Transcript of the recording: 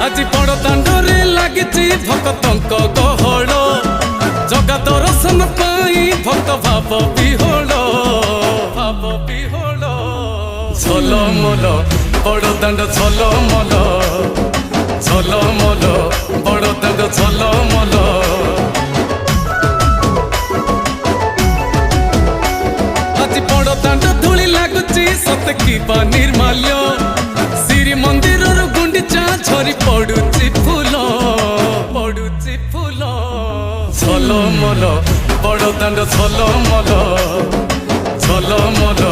आज बड़ दांडरे लागिची भक्तंक गहळ जगा दर्शन पाई भक्त भाव विहोल झलमल बड़ दांड झलमल झलमल बड़ दांड झलमल आज बड़ दांड धूली लागुची सत की निर्माल्य श्री मंदिर गुंडीचा झरी पड़ुची फूल झलमल बड़ दांड झलमल झलमल